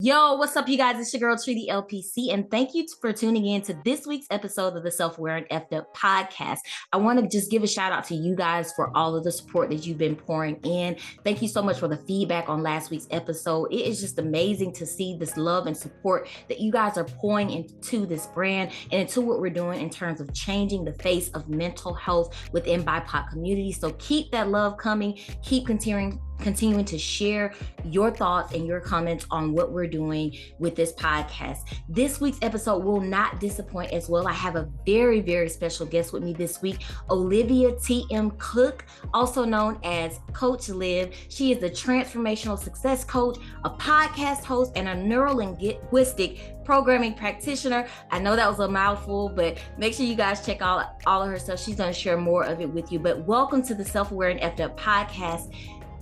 Yo, what's up, you guys? It's your girl, Treaty LPC, and thank you for tuning in to this week's episode of the Self-Aware and Effed Up podcast. I want to just give a shout out to you guys for all of the support that you've been pouring in. Thank you so much for the feedback on last week's episode. It is just amazing to see this love and support that you guys are pouring into this brand and into what we're doing in terms of changing the face of mental health within BIPOC community. So keep that love coming. Keep continuing to share your thoughts and your comments on what we're doing with this podcast. This week's episode will not disappoint as well. I have a very, very special guest with me this week, Olivia TM Cook, also known as Coach Liv. She is the Transformational Success Coach, a podcast host, and a Neurolinguistic programming practitioner. I know that was a mouthful, but make sure you guys check out all of her stuff. She's going to share more of it with you. But welcome to the Self-Aware and Effed Up podcast,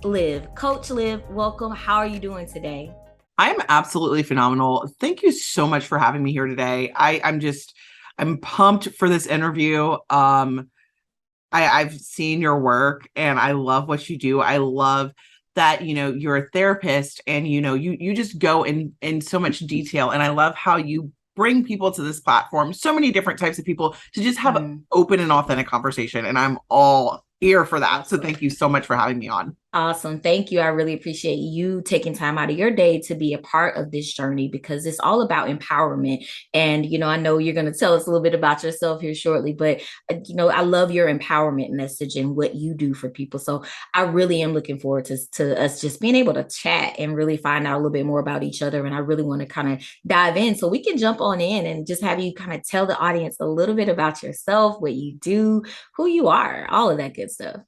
Liv. Coach Liv, welcome. How are you doing today? I'm absolutely phenomenal. Thank you so much for having me here today. I'm pumped for this interview. I've seen your work and I love what you do. I love that, you're a therapist and, you just go in so much detail. And I love how you bring people to this platform, so many different types of people to just have an open and authentic conversation. And I'm all here for that. So thank you so much for having me on. Awesome. Thank you. I really appreciate you taking time out of your day to be a part of this journey because it's all about empowerment. And, I know you're going to tell us a little bit about yourself here shortly, but, I love your empowerment message and what you do for people. So I really am looking forward to us just being able to chat and really find out a little bit more about each other. And I really want to kind of dive in so we can jump on in and just have you kind of tell the audience a little bit about yourself, what you do, who you are, all of that good stuff.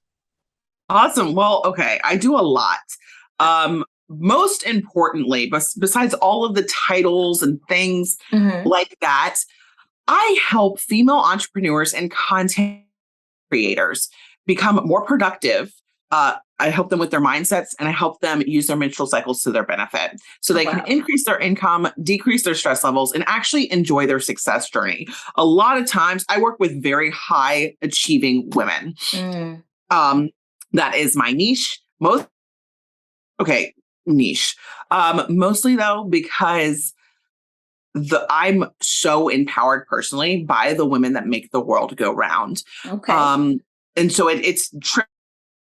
Awesome. Well, okay. I do a lot. Most importantly, besides all of the titles and things like that, I help female entrepreneurs and content creators become more productive. I help them with their mindsets and I help them use their menstrual cycles to their benefit so they can increase their income, decrease their stress levels, and actually enjoy their success journey. A lot of times I work with very high achieving women. That is my niche. Niche. Mostly though, because I'm so empowered personally by the women that make the world go round. Okay. And so it's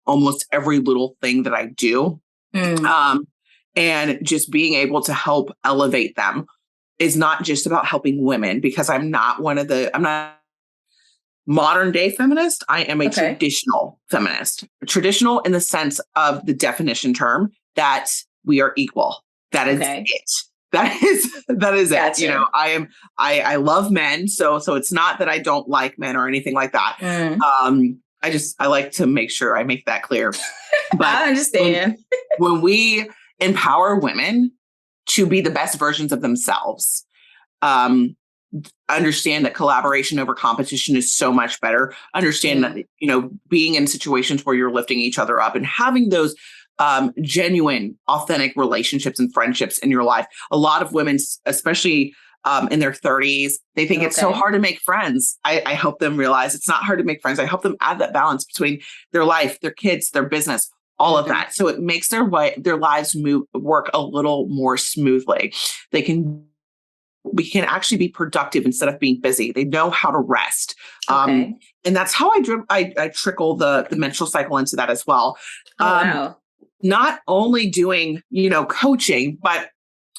almost every little thing that I do. And just being able to help elevate them is not just about helping women because I'm not modern day feminist. I am a traditional feminist. Traditional in the sense of the definition term that we are equal. That is it. That is Gotcha. it. I love men. So it's not that I don't like men or anything like that. I like to make sure I make that clear. But I understand. when we empower women to be the best versions of themselves, understand that collaboration over competition is so much better. Understand that, being in situations where you're lifting each other up and having those genuine, authentic relationships and friendships in your life. A lot of women, especially in their 30s, they think it's so hard to make friends. I help them realize it's not hard to make friends. I help them add that balance between their life, their kids, their business, all of that. So it makes their lives work a little more smoothly. We can actually be productive instead of being busy. They know how to rest. And that's how I trickle the menstrual cycle into that as well. Not only doing, coaching, but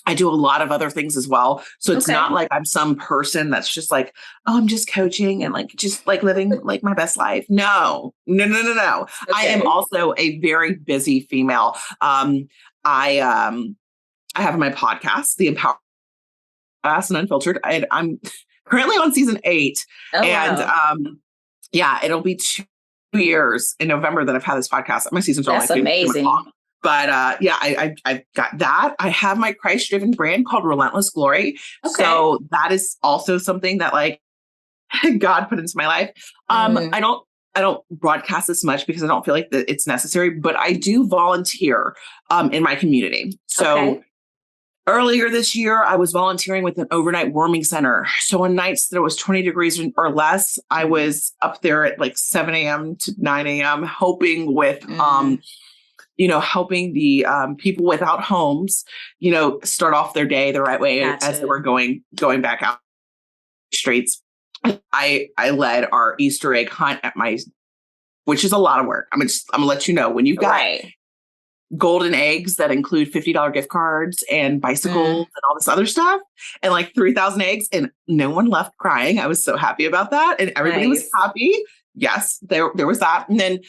I do a lot of other things as well. So it's not like I'm some person that's just like, oh, I'm just coaching and just living like my best life. No. I am also a very busy female. I have my podcast, The Empower and Unfiltered. I'm currently on season 8. It'll be 2 years in November that I've had this podcast. My seasons are That's amazing. Long. But I've got that. I have my Christ-driven brand called Relentless Glory. So that is also something that God put into my life. I don't broadcast this much because I don't feel like that it's necessary, but I do volunteer in my community. So earlier this year, I was volunteering with an overnight warming center. So on nights that it was 20 degrees or less, I was up there at 7 a.m. to 9 a.m. helping with helping the people without homes, start off their day the right way as they were going back out the streets. I led our Easter egg hunt which is a lot of work. I'm gonna let you know when you've got golden eggs that include $50 gift cards and bicycles and all this other stuff, and like 3,000 eggs, and no one left crying. I was so happy about that, and everybody was happy. Yes, there was that. And then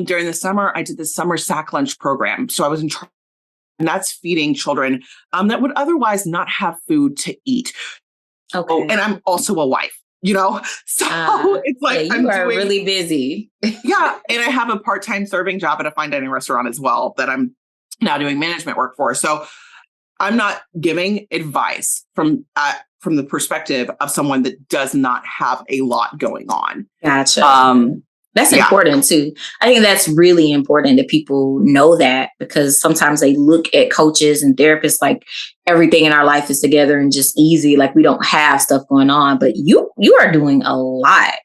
during the summer, I did the summer sack lunch program. So I was in charge, and that's feeding children that would otherwise not have food to eat. Okay. Oh, and I'm also a wife. So it's like you are really busy. Yeah. And I have a part-time serving job at a fine dining restaurant as well that I'm now doing management work for. So I'm not giving advice from the perspective of someone that does not have a lot going on. Gotcha. That's important too. I think that's really important that people know that, because sometimes they look at coaches and therapists like everything in our life is together and just easy, like we don't have stuff going on. But you are doing a lot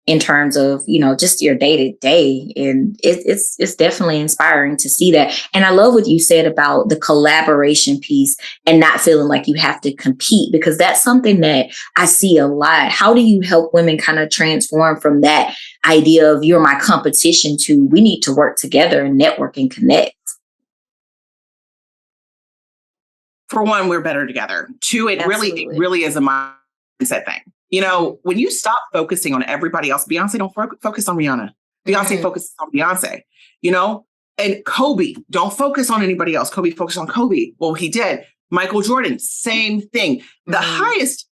in terms of, just your day to day. And it's definitely inspiring to see that. And I love what you said about the collaboration piece and not feeling like you have to compete, because that's something that I see a lot. How do you help women kind of transform from that idea of you're my competition to we need to work together and network and connect? For one, we're better together. Two, it really is a mindset thing. When you stop focusing on everybody else, Beyonce don't focus on Rihanna. Beyonce focuses on Beyonce, and Kobe, don't focus on anybody else. Kobe focused on Kobe. Well, he did. Michael Jordan, same thing. The highest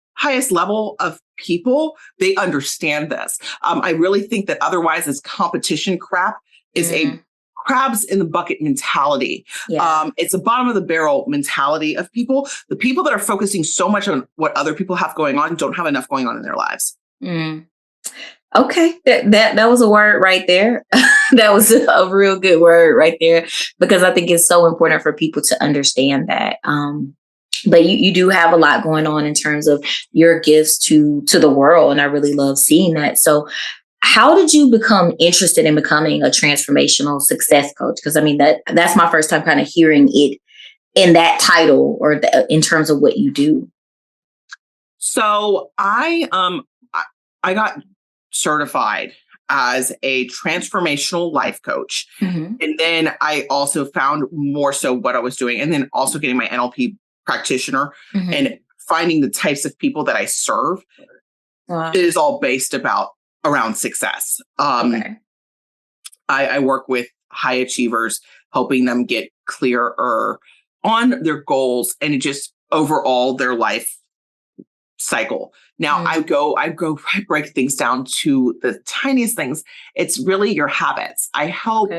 level of people, they understand this. I really think that otherwise this competition crap is a crabs in the bucket mentality. Yeah. It's a bottom of the barrel mentality of people. The people that are focusing so much on what other people have going on don't have enough going on in their lives. Okay. That was a word right there. That was a real good word right there, because I think it's so important for people to understand that. But you do have a lot going on in terms of your gifts to the world. And I really love seeing that. So how did you become interested in becoming a transformational success coach? Because that's my first time kind of hearing it in that title or in terms of what you do. So I got certified as a transformational life coach. And then I also found more so what I was doing, and then also getting my NLP practitioner and finding the types of people that I serve is all based around success. I work with high achievers, helping them get clearer on their goals and just overall their life cycle. Now I break things down to the tiniest things. It's really your habits. I help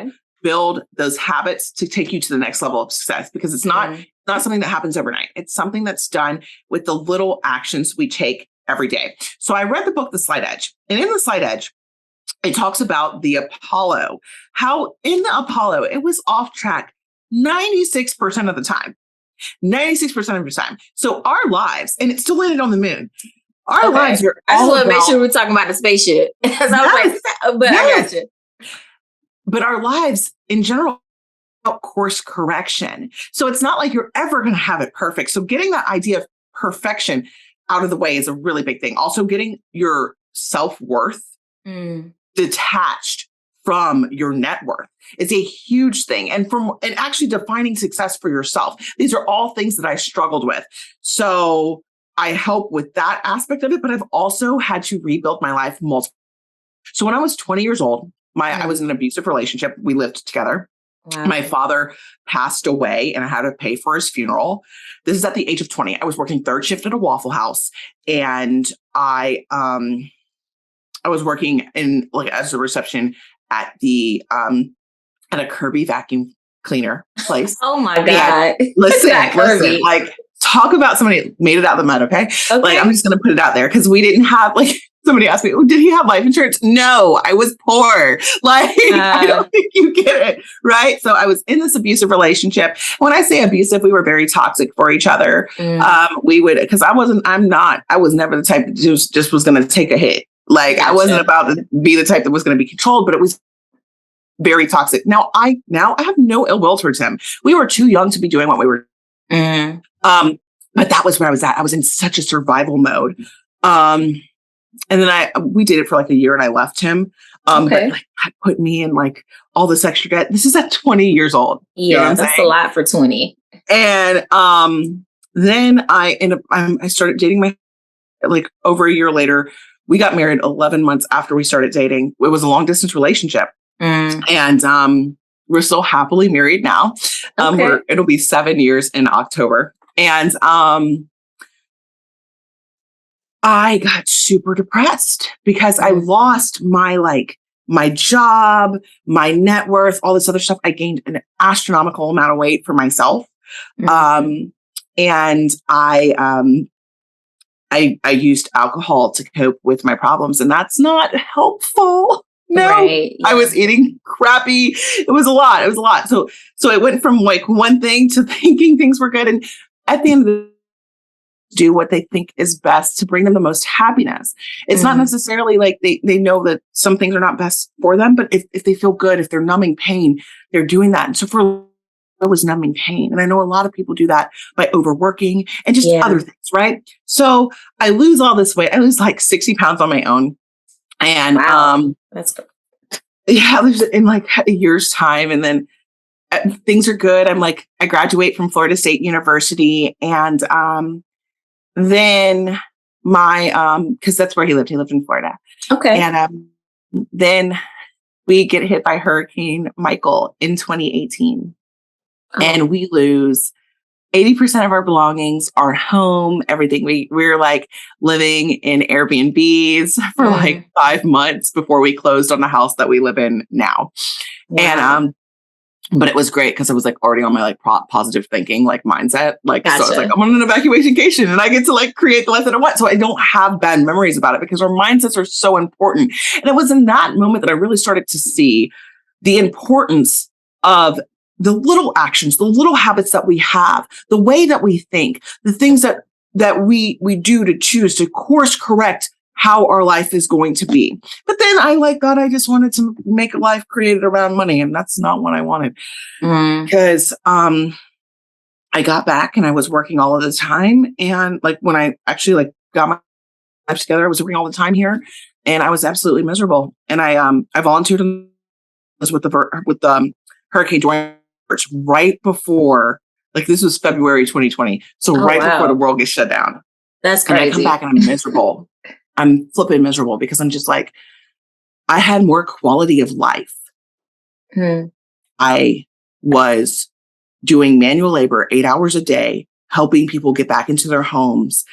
build those habits to take you to the next level of success, because it's not something that happens overnight. It's something that's done with the little actions we take every day. So I read the book, The Slight Edge, and in The Slight Edge, it talks about the Apollo, how in the Apollo, it was off track 96% of the time. 96% of the time. So our lives, and it still landed on the moon. Our lives are I just want to make sure we're talking about the spaceship. Because I was like, but I got you. But our lives in general, course correction. So it's not like you're ever going to have it perfect. So getting that idea of perfection out of the way is a really big thing. Also getting your self-worth detached from your net worth is a huge thing. And actually defining success for yourself. These are all things that I struggled with. So I help with that aspect of it, but I've also had to rebuild my life multiple. So when I was 20 years old, I was in an abusive relationship. We lived together. Wow. My father passed away and I had to pay for his funeral. This is at the age of 20. I was working third shift at a Waffle House, and I was working as a reception at at a Kirby vacuum cleaner place. Oh my God. Listen, like talk about somebody made it out of the mud. Okay. Like, I'm just going to put it out there, because we didn't have somebody asked me, did he have life insurance? No, I was poor. I don't think you get it. Right. So I was in this abusive relationship. When I say abusive, we were very toxic for each other. Because I was never the type that just was going to take a hit. I wasn't about to be the type that was going to be controlled, but it was very toxic. Now I have no ill will towards him. We were too young to be doing what we were. But that was where I was at. I was in such a survival mode. And then we did it for like a year and I left him. But like that put me in like all this extra debt. This is at 20 years old. Yeah, you know that's a lot for 20. And then I started dating like over a year later. We got married 11 months after we started dating. It was a long distance relationship. And we're still happily married now. It'll be 7 years in October. And I got super depressed because I lost my job, my net worth, all this other stuff. I gained an astronomical amount of weight for myself. And I used alcohol to cope with my problems, and that's not helpful. No, right, yeah. I was eating crappy. It was a lot. So it went from like one thing to thinking things were good. And at the end of the day, do what they think is best to bring them the most happiness. It's not necessarily like they know that some things are not best for them, but if they feel good, if they're numbing pain, they're doing that. And so for I was numbing pain. And I know a lot of people do that by overworking and just other things, right? So I lose all this weight. I lose like 60 pounds on my own. And that's good. Yeah, in like a year's time. And then things are good. I graduate from Florida State University. And then because that's where he lived. He lived in Florida. Okay. And then we get hit by Hurricane Michael in 2018. And we lose 80% of our belongings, our home, everything. We're like living in Airbnbs for like 5 months before we closed on the house that we live in now. Wow. And but it was great because I was like already on my like positive thinking like mindset. Like gotcha. So I was like, I'm on an evacuation and I get to like create the life that I want. So I don't have bad memories about it because our mindsets are so important. And it was in that moment that I really started to see the importance of the little actions, the little habits that we have, the way that we think, the things that we do to choose to course correct how our life is going to be. But then I thought I just wanted to make a life created around money. And that's not what I wanted. Because I got back and I was working all of the time. And like when I actually like got my life together, I was working all the time here and I was absolutely miserable. And I volunteered with the Hurricane Dorian right before, like this was February 2020. So before the world gets shut down. That's crazy. And I come back and I'm miserable. I'm flipping miserable because I'm just like, I had more quality of life. I was doing manual labor 8 hours a day, helping people get back into their homes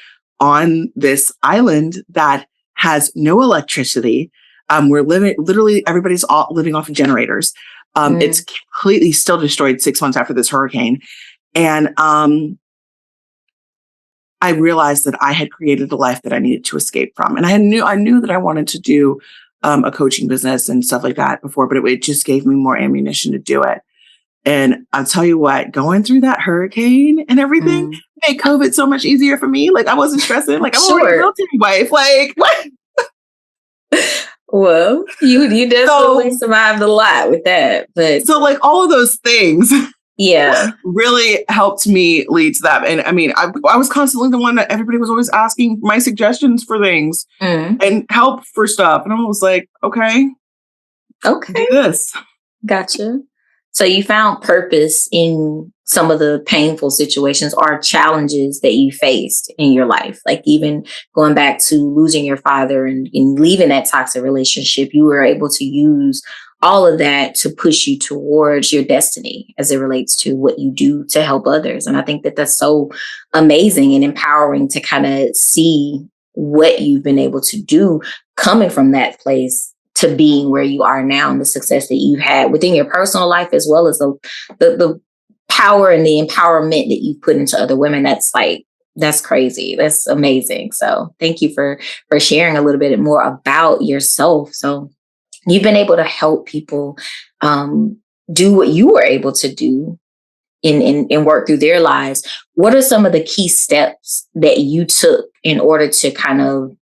on this island that has no electricity. We're literally everybody's all living off of generators. It's completely still destroyed 6 months after this hurricane. And I realized that I had created a life that I needed to escape from. And I knew that I wanted to do a coaching business and stuff like that before, but it just gave me more ammunition to do it. And I'll tell you what, going through that hurricane and everything made COVID so much easier for me. Like I wasn't stressing. Like I'm already a military wife. Like what? Well, you definitely survived a lot with that. But so like all of those things really helped me lead to that. And I mean, I was constantly the one that everybody was always asking my suggestions for things and help for stuff. And I was like, okay, do this. Gotcha. So you found purpose in some of the painful situations or challenges that you faced in your life. Like even going back to losing your father and leaving that toxic relationship, you were able to use all of that to push you towards your destiny as it relates to what you do to help others. And I think that that's so amazing and empowering to kind of see what you've been able to do coming from that place to being where you are now and the success that you've had within your personal life, as well as the power and the empowerment that you've put into other women. That's crazy. That's amazing. So thank you for sharing a little bit more about yourself. So you've been able to help people do what you were able to do and work through their lives. What are some of the key steps that you took in order to kind of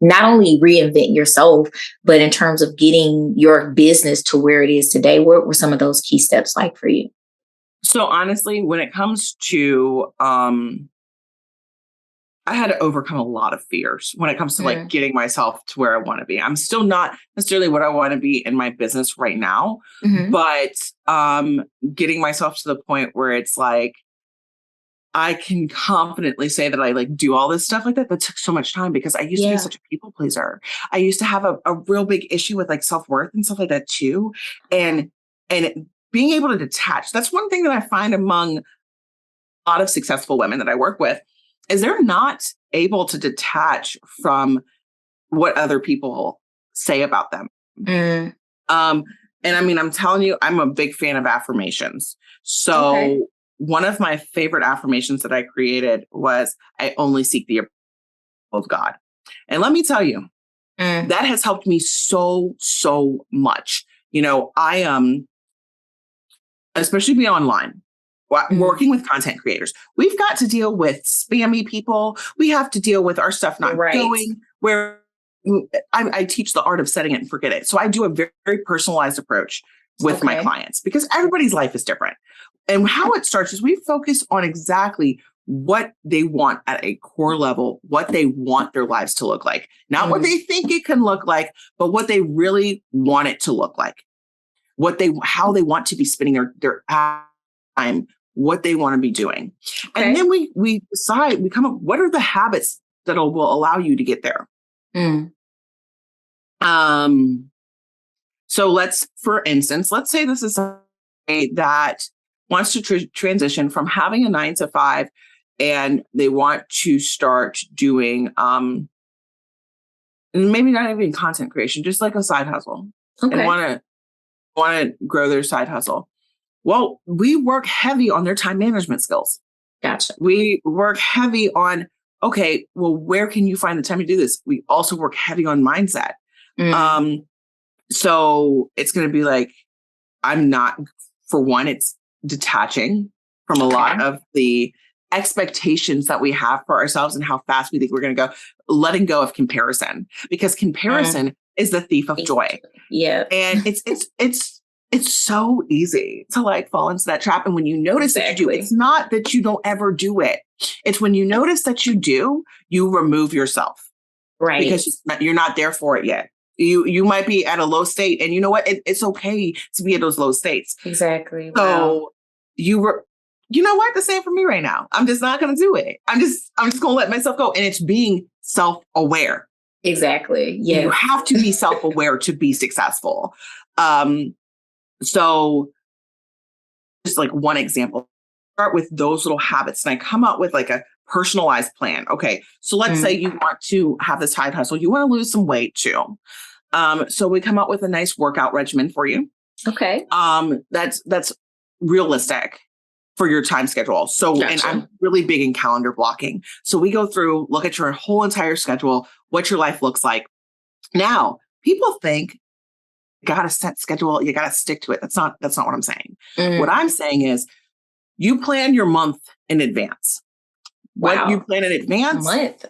not only reinvent yourself, but in terms of getting your business to where it is today? What were some of those key steps like for you? So honestly, when it comes to, I had to overcome a lot of fears when it comes to like getting myself to where I want to be. I'm still not necessarily what I want to be in my business right now, but getting myself to the point where it's like, I can confidently say that I like do all this stuff like that. That took so much time because I used to be such a people pleaser. I used to have a real big issue with like self-worth and stuff like that too. And being able to detach, that's one thing that I find among a lot of successful women that I work with, is they're not able to detach from what other people say about them. And I mean, I'm telling you, I'm a big fan of affirmations. So one of my favorite affirmations that I created was, I only seek the approval of God. And let me tell you, that has helped me so much. You know, especially be online, working with content creators. We've got to deal with spammy people. We have to deal with our stuff not going where I teach the art of setting it and forget it. So I do a very, very personalized approach with my clients because everybody's life is different. And how it starts is we focus on exactly what they want at a core level, what they want their lives to look like, not what they think it can look like, but what they really want it to look like, how they want to be spending their time, what they want to be doing. And then we decide, we come up, what are the habits that will allow you to get there? So for instance, let's say this is somebody that wants to transition from having a 9 to 5 and they want to start doing, maybe not even content creation, just like a side hustle and want to grow their side hustle. Well, we work heavy on their time management skills. Gotcha. We work heavy on, okay, well, where can you find the time to do this? We also work heavy on mindset. So it's going to be like, for one, it's detaching from a lot of the expectations that we have for ourselves and how fast we think we're going to go, letting go of comparison, because comparison is the thief of joy. Yeah. And it's so easy to like fall into that trap. And when you notice that you do, it's not that you don't ever do it. It's when you notice that you do, you remove yourself. Right. Because you're not there for it yet. You might be at a low state, and you know what? It's okay to be at those low states. Exactly. So you know what? The same for me right now. I'm just not going to do it. I'm just going to let myself go. And it's being self-aware. Exactly. Yeah. You have to be self-aware to be successful. So just like one example, start with those little habits. And I come up with like a personalized plan. Okay. So let's say you want to have this side hustle. You want to lose some weight too. So we come up with a nice workout regimen for you. Okay. That's realistic for your time schedule. So, and I'm really big in calendar blocking. So we go through, look at your whole entire schedule, what your life looks like. Now, people think you got to set schedule, you got to stick to it. That's not what I'm saying. What I'm saying is you plan your month in advance. What you plan in advance. Month.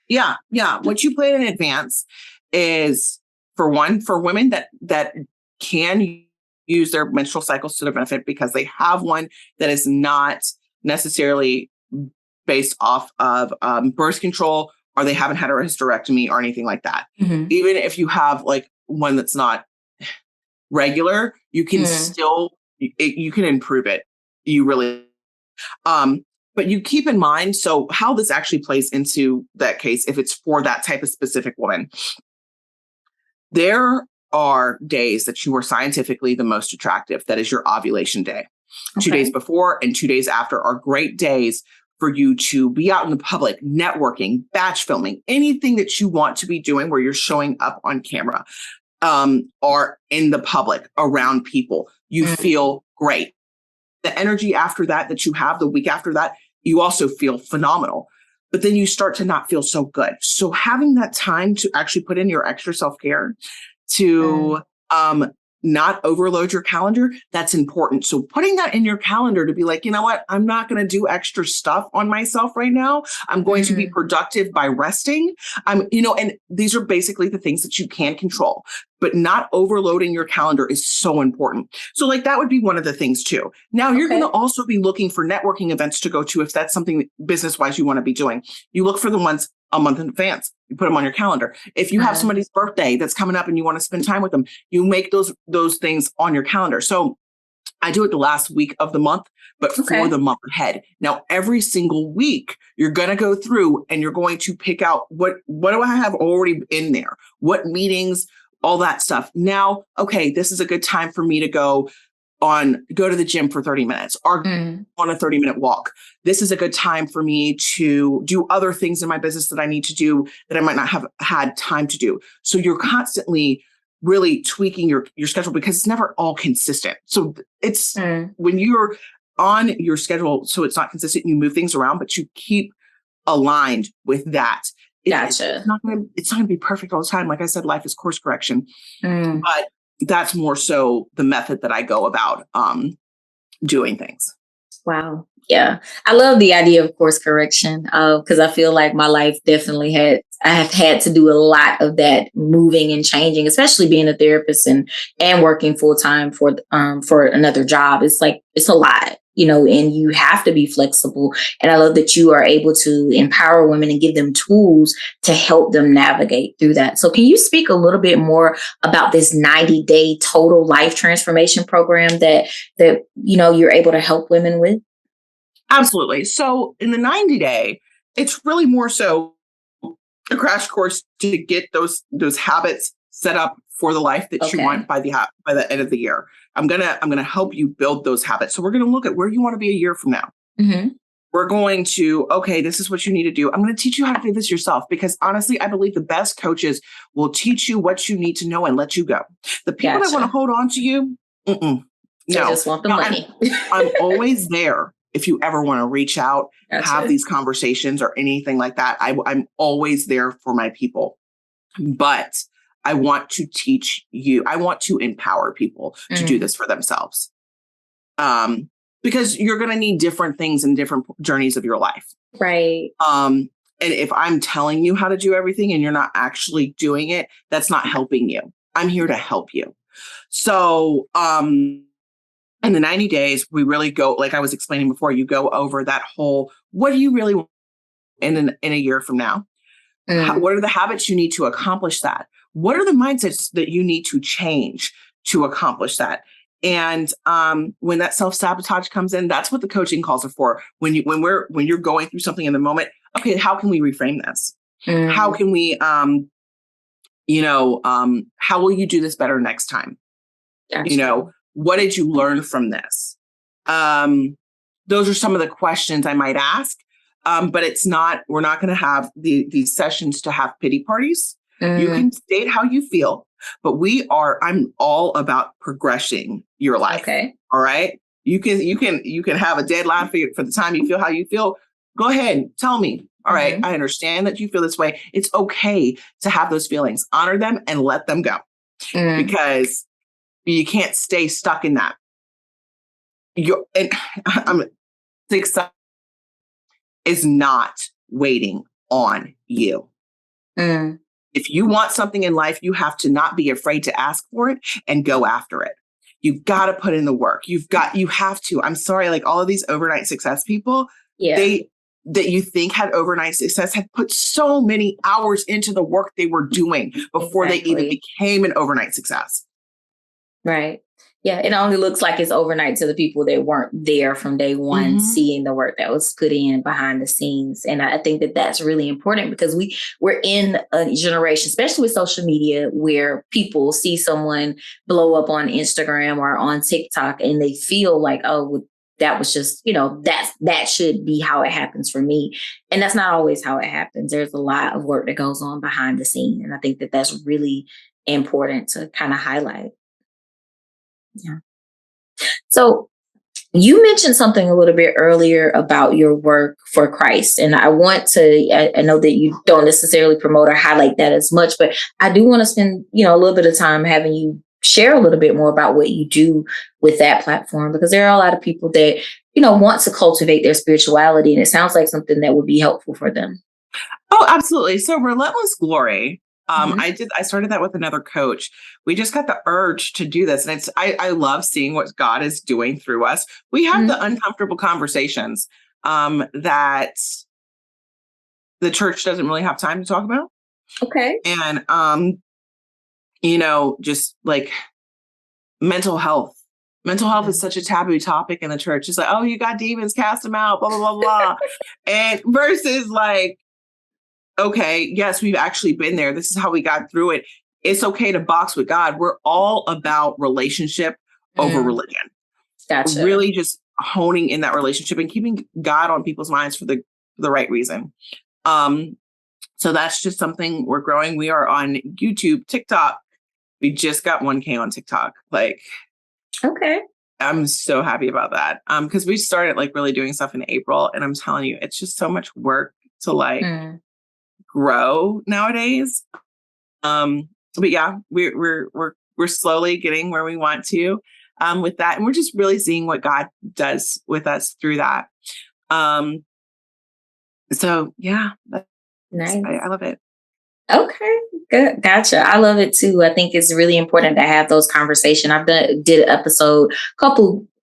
Yeah. What you plan in advance is, for women that can use their menstrual cycles to their benefit because they have one that is not necessarily based off of birth control, or they haven't had a hysterectomy or anything like that. Even if you have like one that's not regular, you can still, you can improve it. You really, but you keep in mind, so how this actually plays into that case, if it's for that type of specific woman, there are days that you are scientifically the most attractive. That is your ovulation day. 2 days before and 2 days after are great days for you to be out in the public, networking, batch filming, anything that you want to be doing where you're showing up on camera, or in the public around people. You feel great. The energy after that you have the week after that, you also feel phenomenal. But then you start to not feel so good. So having that time to actually put in your extra self-care to not overload your calendar, that's important. So putting that in your calendar to be like, you know what, I'm not going to do extra stuff on myself right now. I'm going to be productive by resting. And these are basically the things that you can control, but not overloading your calendar is so important. So like that would be one of the things too. Now you're going to also be looking for networking events to go to if that's something business-wise you want to be doing. You look for the ones a month in advance. You put them on your calendar. If you have somebody's birthday that's coming up and you want to spend time with them, you make those things on your calendar. So I do it the last week of the month, but for the month ahead. Now, every single week, you're going to go through and you're going to pick out what do I have already in there? What meetings, all that stuff. Now, okay, this is a good time for me to go to the gym for 30 minutes or on a 30-minute walk. This is a good time for me to do other things in my business that I need to do that I might not have had time to do. So you're constantly really tweaking your schedule because it's never all consistent. So it's when you're on your schedule, so it's not consistent, you move things around, but you keep aligned with that. Gotcha. It's not going to be perfect all the time. Like I said, life is course correction, but that's more so the method that I go about doing things. Wow. Yeah. I love the idea of course correction because I feel like my life definitely I have had to do a lot of that moving and changing, especially being a therapist and working full time for another job. It's like, it's a lot, and you have to be flexible. And I love that you are able to empower women and give them tools to help them navigate through that. So can you speak a little bit more about this 90-day total life transformation program that you're able to help women with? Absolutely. So in the 90-day, it's really more so a crash course to get those habits set up for the life that you want by the end of the year. I'm gonna help you build those habits. So we're gonna look at where you want to be a year from now. We're going to, this is what you need to do. I'm going to teach you how to do this yourself because honestly, I believe the best coaches will teach you what you need to know and let you go. The people that want to hold on to you, no. They just want the money. I'm always there. If you ever want to reach out, have these conversations or anything like that, I'm always there for my people. But I want to teach you. I want to empower people to do this for themselves. Because you're going to need different things in different journeys of your life. Right. And if I'm telling you how to do everything and you're not actually doing it, that's not helping you. I'm here to help you. So, in the 90 days, we really go, like I was explaining before, you go over that whole, what do you really want in a year from now? What are the habits you need to accomplish that? What are the mindsets that you need to change to accomplish that? And when that self-sabotage comes in, that's what the coaching calls are for. When you're going through something in the moment, okay, how can we reframe this? How can we, how will you do this better next time? Gotcha. What did you learn from this? Those are some of the questions I might ask. But we're not going to have these sessions to have pity parties. You can state how you feel, but I'm all about progressing your life. Okay. All right. You can have a deadline for the time you feel how you feel. Go ahead. Tell me. All right. I understand that you feel this way. It's okay to have those feelings. Honor them and let them go because you can't stay stuck in that. Success is not waiting on you. If you want something in life, you have to not be afraid to ask for it and go after it. You've got to put in the work. You have to. I'm sorry, like all of these overnight success people, that you think had overnight success had put so many hours into the work they were doing before they even became an overnight success. Right. Yeah, it only looks like it's overnight to the people that weren't there from day one, seeing the work that was put in behind the scenes. And I think that that's really important because we're in a generation, especially with social media, where people see someone blow up on Instagram or on TikTok and they feel like, oh, that was just, that should be how it happens for me. And that's not always how it happens. There's a lot of work that goes on behind the scene. And I think that that's really important to kind of highlight. Yeah. So you mentioned something a little bit earlier about your work for Christ. And I know that you don't necessarily promote or highlight that as much, but I do want to spend, a little bit of time having you share a little bit more about what you do with that platform, because there are a lot of people that, want to cultivate their spirituality, and it sounds like something that would be helpful for them. Oh, absolutely. So Relentless Glory. Mm-hmm. I started that with another coach. We just got the urge to do this. And I love seeing what God is doing through us. We have the uncomfortable conversations that the church doesn't really have time to talk about. Okay. And, just like mental health. Mental health is such a taboo topic in the church. It's like, oh, you got demons, cast them out, blah, blah, blah, blah. And versus like, okay, yes, we've actually been there. This is how we got through it. It's okay to box with God. We're all about relationship over religion. Gotcha. Really just honing in that relationship and keeping God on people's minds for the right reason. So that's just something we're growing. We are on YouTube, TikTok. We just got 1K on TikTok. Like, okay. I'm so happy about that. Because we started like really doing stuff in April, and I'm telling you, it's just so much work to like grow nowadays. But yeah, we're slowly getting where we want to with that, and we're just really seeing what God does with us through that. So yeah, nice. I love it. Okay, good, gotcha. I love it too. I think it's really important to have those conversations. Did an episode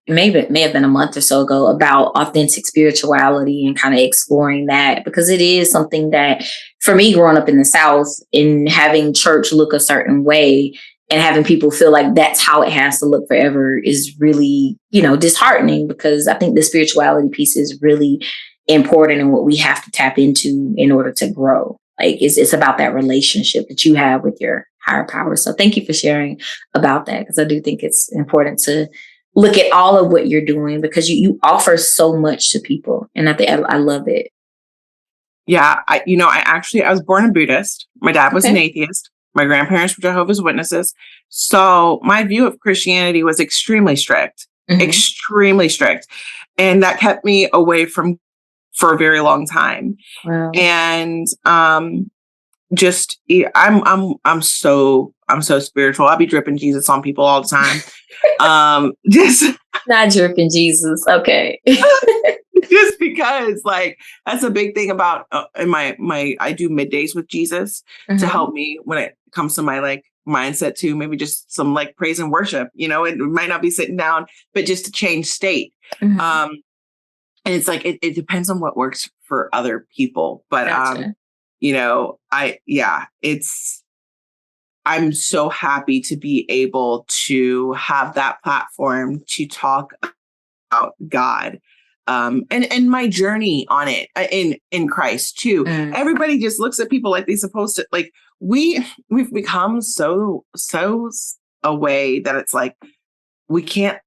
may have been a month or so ago about authentic spirituality and kind of exploring that, because it is something that, for me, growing up in the South and having church look a certain way and having people feel like that's how it has to look forever is really, disheartening, because I think the spirituality piece is really important and what we have to tap into in order to grow. Like it's about that relationship that you have with your higher power. So thank you for sharing about that, because I do think it's important to look at all of what you're doing, because you offer so much to people. And I think I love it. Yeah. I was born a Buddhist. My dad was an atheist. My grandparents were Jehovah's Witnesses. So my view of Christianity was extremely strict, extremely strict. And that kept me away from for a very long time. Wow. And I'm so spiritual. I'll be dripping Jesus on people all the time. Just not dripping Jesus. Okay. just because like that's a big thing about in I do middays with Jesus to help me when it comes to my like mindset too. Maybe just some like praise and worship, it might not be sitting down, but just to change state. And it's like, it depends on what works for other people. But, gotcha. I'm so happy to be able to have that platform to talk about God and my journey on it in Christ too. Everybody just looks at people like they're supposed to, like we've become so a way that it's like, we can't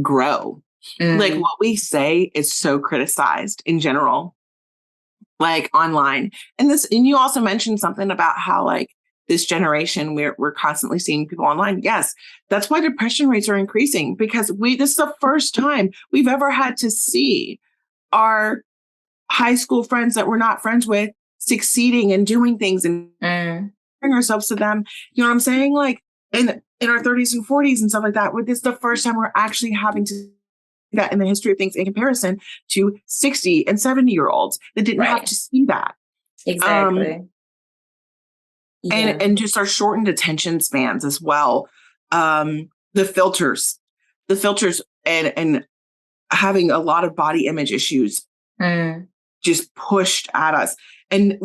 grow. Like what we say is so criticized in general, like online. And you also mentioned something about how like this generation, we're constantly seeing people online. Yes, that's why depression rates are increasing, because this is the first time we've ever had to see our high school friends that we're not friends with succeeding and doing things and bring ourselves to them. You know what I'm saying? Like in our 30s and 40s and stuff like that. This is the first time we're actually having to that in the history of things in comparison to 60 and 70-year-olds that didn't have to see that. Exactly. And just our shortened attention spans as well. The filters and having a lot of body image issues just pushed at us. And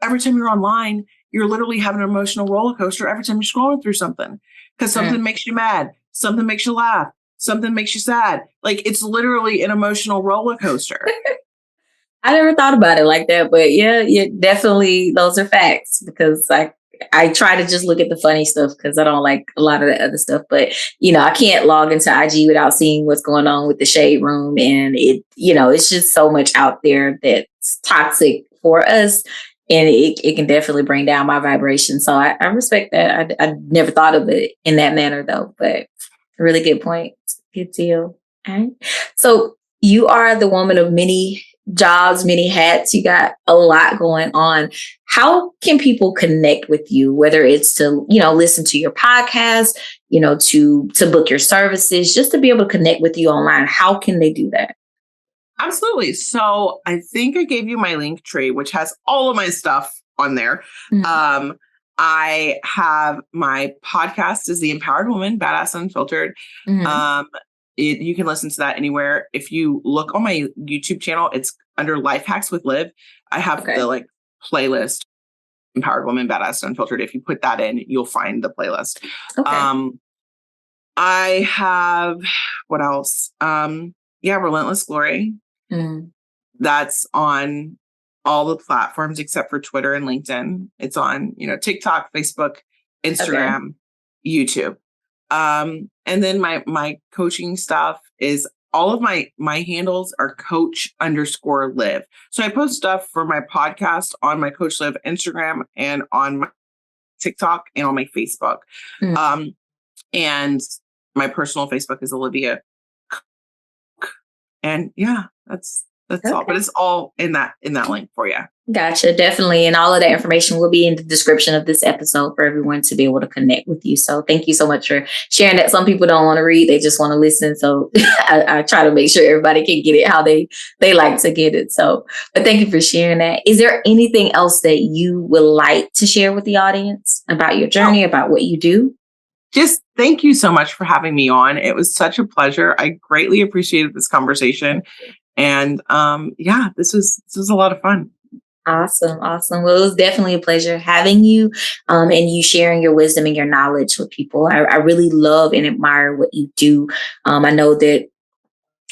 every time you're online, you're literally having an emotional roller coaster every time you're scrolling through something, because something makes you mad, something makes you laugh, something makes you sad. Like it's literally an emotional roller coaster. I never thought about it like that, but yeah, definitely those are facts, because I try to just look at the funny stuff because I don't like a lot of the other stuff. But, I can't log into IG without seeing what's going on with the shade room. And it's just so much out there that's toxic for us. And it can definitely bring down my vibration. So I respect that. I never thought of it in that manner, though. But a really good point. Good deal. All right. So you are the woman of many jobs, many hats. You got a lot going on. How can people connect with you, whether it's to, listen to your podcast, to book your services, just to be able to connect with you online? How can they do that? Absolutely. So I think I gave you my link tree, which has all of my stuff on there. Mm-hmm. I have my podcast is The Empowered Woman, Badass Unfiltered. Mm-hmm. You can listen to that anywhere. If you look on my YouTube channel, it's under Life Hacks with Liv. I have the playlist, Empowered Woman, Badass Unfiltered. If you put that in, you'll find the playlist. Okay. I have, what else? Relentless Glory. Mm. That's on all the platforms except for Twitter and LinkedIn. It's on, TikTok, Facebook, Instagram, YouTube. And then my coaching stuff is all of my handles are coach_Liv. So I post stuff for my podcast on my Coach Liv Instagram and on my TikTok and on my Facebook. Mm. And my personal Facebook is Olivia. And that's all, but it's all in that link for you. Gotcha. Definitely. And all of that information will be in the description of this episode for everyone to be able to connect with you. So thank you so much for sharing that. Some people don't want to read. They just want to listen. So I try to make sure everybody can get it how they like to get it. So, but thank you for sharing that. Is there anything else that you would like to share with the audience about your journey, about what you do? Just thank you so much for having me on. It was such a pleasure. I greatly appreciated this conversation. And this was a lot of fun. Awesome. Well, it was definitely a pleasure having you and you sharing your wisdom and your knowledge with people. I really love and admire what you do. I know that,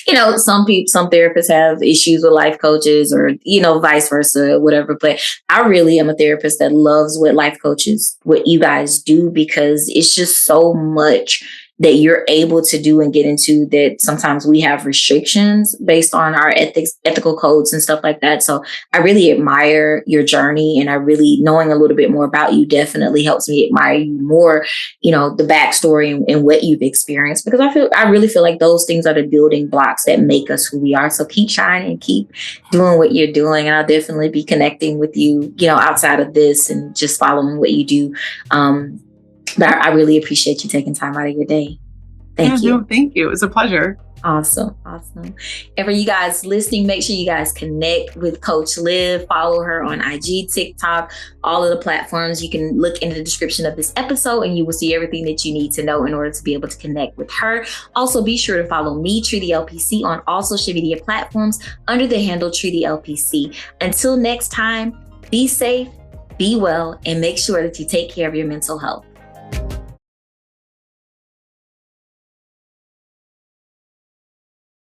some therapists have issues with life coaches or, vice versa, whatever. But I really am a therapist that loves what you guys do, because it's just so much that you're able to do and get into that sometimes we have restrictions based on our ethical codes and stuff like that. So I really admire your journey, and I really, knowing a little bit more about you definitely helps me admire you more, the backstory and what you've experienced, because I really feel like those things are the building blocks that make us who we are. So keep shining, keep doing what you're doing. And I'll definitely be connecting with you, outside of this and just following what you do. But I really appreciate you taking time out of your day. Thank you. No, thank you. It was a pleasure. Awesome. And for you guys listening, make sure you guys connect with Coach Liv. Follow her on IG, TikTok, all of the platforms. You can look in the description of this episode and you will see everything that you need to know in order to be able to connect with her. Also, be sure to follow me, Treaty LPC, on all social media platforms under the handle Treaty LPC. Until next time, be safe, be well, and make sure that you take care of your mental health.